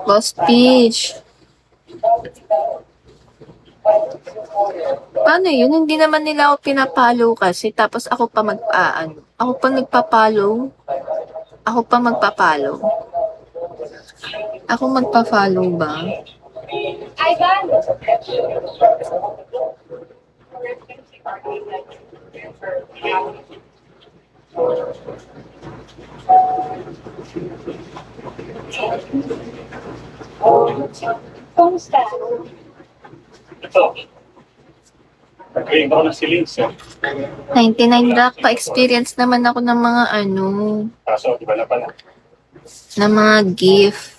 Boss Peach. Paano yun? Hindi naman nila ako pinapalo kasi tapos ako pa Ako pa nagpapalo. Ako pa magpapalo. Ako magpa-follow ba? Ivan! Kumusta? Ito. Nag-claim ako ng silins. 99 Rock pa-experience naman ako ng mga Kaso, di ba na pala? ng mga gift.